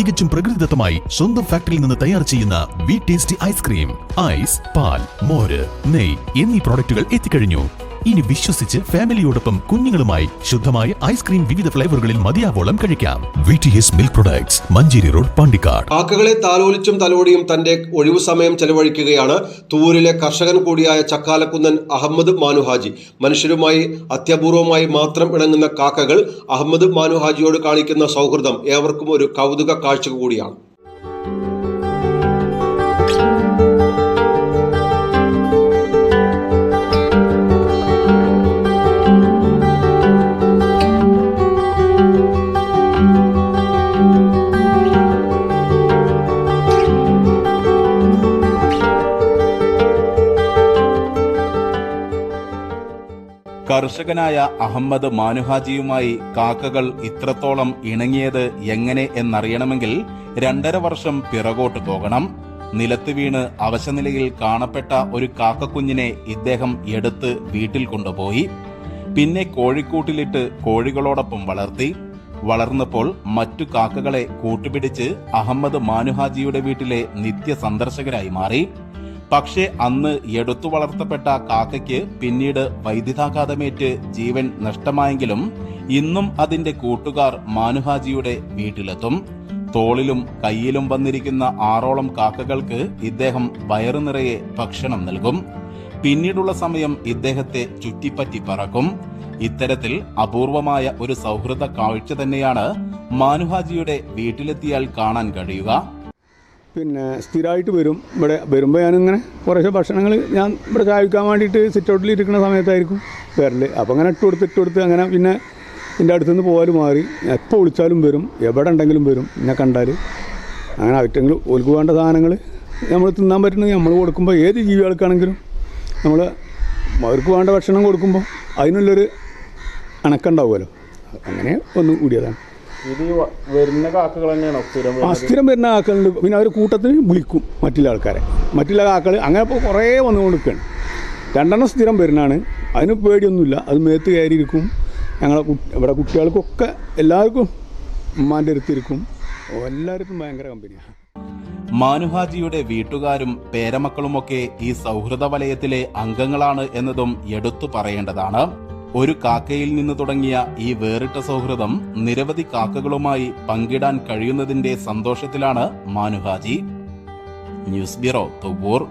തികച്ചും പ്രകൃതിദത്തമായി സ്വന്തം ഫാക്ടറിയിൽ നിന്ന് തയ്യാർ ചെയ്യുന്ന വി ടേസ്റ്റി ഐസ്ക്രീം, ഐസ്, പാൽ, മോര്, നെയ് എന്നീ പ്രോഡക്റ്റുകൾ എത്തിക്കഴിഞ്ഞു. ഇനി വിശ്വസിച്ച് ഫാമിലിയോടൊപ്പം കുഞ്ഞുങ്ങളുമായി ശുദ്ധമായ ഐസ്ക്രീം വിവിധ ഫ്ലേവറുകളിൽ മതിയാവോളം കഴിക്കാം. VTS milk products, Manjeri road, Pandikkad. കാക്കകളെ താലോലിച്ചും തലോടിയും തന്റെ ഒഴിവു സമയം ചെലവഴിക്കുകയാണ് തൂരിലെ കർഷകൻ കൂടിയായ ചക്കാലക്കുന്നൻ അഹമ്മദ് മാനുഹാജി. മനുഷ്യരുമായി അത്യപൂർവമായി മാത്രം ഇണങ്ങുന്ന കാക്കകൾ അഹമ്മദ് മാനുഹാജിയോട് കാണിക്കുന്ന സൗഹൃദം ഏവർക്കും ഒരു കൗതുക കാഴ്ച കൂടിയാണ്. കർഷകനായ അഹമ്മദ് മാനുഹാജിയുമായി കാക്കകൾ ഇത്രത്തോളം ഇണങ്ങിയത് എങ്ങനെ എന്നറിയണമെങ്കിൽ 2.5 വർഷം പിറകോട്ട് പോകണം. നിലത്ത് വീണ് അവശനിലയിൽ കാണപ്പെട്ട ഒരു കാക്കക്കുഞ്ഞിനെ ഇദ്ദേഹം എടുത്ത് വീട്ടിൽ കൊണ്ടുപോയി. പിന്നെ കോഴിക്കൂട്ടിലിട്ട് കോഴികളോടൊപ്പം വളർത്തി. വളർന്നപ്പോൾ മറ്റു കാക്കകളെ കൂട്ടുപിടിച്ച് അഹമ്മദ് മാനുഹാജിയുടെ വീട്ടിലെ നിത്യ സന്ദർശകരായി മാറി. പക്ഷേ അന്ന് എടുത്തു വളർത്തപ്പെട്ട കാക്കയ്ക്ക് പിന്നീട് വൈദ്യുതാഘാതമേറ്റ് ജീവൻ നഷ്ടമായെങ്കിലും ഇന്നും അതിന്റെ കൂട്ടുകാർ മാനുഹാജിയുടെ വീട്ടിലെത്തും. തോളിലും കയ്യിലും വന്നിരിക്കുന്ന 6ഓളം കാക്കകൾക്ക് ഇദ്ദേഹം വയറു നിറയെ ഭക്ഷണം നൽകും. പിന്നീടുള്ള സമയം ഇദ്ദേഹത്തെ ചുറ്റിപ്പറ്റി പറക്കും. ഇത്തരത്തിൽ അപൂർവമായ ഒരു സൗഹൃദ കാഴ്ച തന്നെയാണ് മാനുഹാജിയുടെ വീട്ടിലെത്തിയാൽ കാണാൻ കഴിയുക. പിന്നെ സ്ഥിരമായിട്ട് വരും. ഇവിടെ വരുമ്പോൾ ഞാനിങ്ങനെ കുറേശ്ശെ ഭക്ഷണങ്ങൾ ഞാൻ ഇവിടെ ചായക്കാൻ വേണ്ടിയിട്ട് സിറ്റ് ഔട്ടിൽ ഇരിക്കുന്ന സമയത്തായിരിക്കും വരൽ. അപ്പോൾ അങ്ങനെ ഇട്ട് കൊടുത്ത് അങ്ങനെ പിന്നെ എൻ്റെ അടുത്തുനിന്ന് പോകാൻ മാറി. എപ്പോൾ വിളിച്ചാലും വരും, എവിടെ ഉണ്ടെങ്കിലും വരും. എന്നെ കണ്ടാൽ അങ്ങനെ ഐറ്റങ്ങൾ ഓൽക്ക് വേണ്ട സാധനങ്ങൾ നമ്മൾ തിന്നാൻ പറ്റുന്നത് നമ്മൾ കൊടുക്കുമ്പോൾ ഏത് ജീവികൾക്കാണെങ്കിലും നമ്മൾ അവർക്ക് വേണ്ട ഭക്ഷണം കൊടുക്കുമ്പോൾ അതിനുള്ളൊരു അണക്കുണ്ടാവുമല്ലോ. അങ്ങനെ ഒന്നും കൂടിയതാണ്. വരുന്ന കാക്കകൾ തന്നെയാണോ സ്ഥിരം വരുന്ന കാക്കകളുണ്ട്. പിന്നെ അവർ കൂട്ടത്തിന് വിളിക്കും മറ്റുള്ള ആൾക്കാരെ. മറ്റുള്ള കാക്കകൾ അങ്ങനെ ഇപ്പോൾ കുറേ വന്നുകൊണ്ടിരിക്കുകയാണ്. 2 സ്ഥിരം വരുന്നതാണ്. അതിന് പേടിയൊന്നുമില്ല. അത് മേത്ത് കയറിയിരിക്കും. ഞങ്ങളെ ഇവിടെ കുട്ടികൾക്കൊക്കെ എല്ലാവർക്കും ഉമ്മാൻ്റെ അടുത്തിരിക്കും. എല്ലാവർക്കും ഭയങ്കര കമ്പനിയാണ്. മാനുഹാജിയുടെ വീട്ടുകാരും പേരമക്കളുമൊക്കെ ഈ സൗഹൃദ വലയത്തിലെ അംഗങ്ങളാണ് എന്നതും എടുത്തു പറയേണ്ടതാണ്. ഒരു കാക്കയിൽ നിന്ന് തുടങ്ങിയ ഈ വേറിട്ട സൗഹൃദം നിരവധി കാക്കകളുമായി പങ്കിടാൻ കഴിയുന്നതിന്റെ സന്തോഷത്തിലാണ് മാനുഹാജി. News bureau, Thuvvur.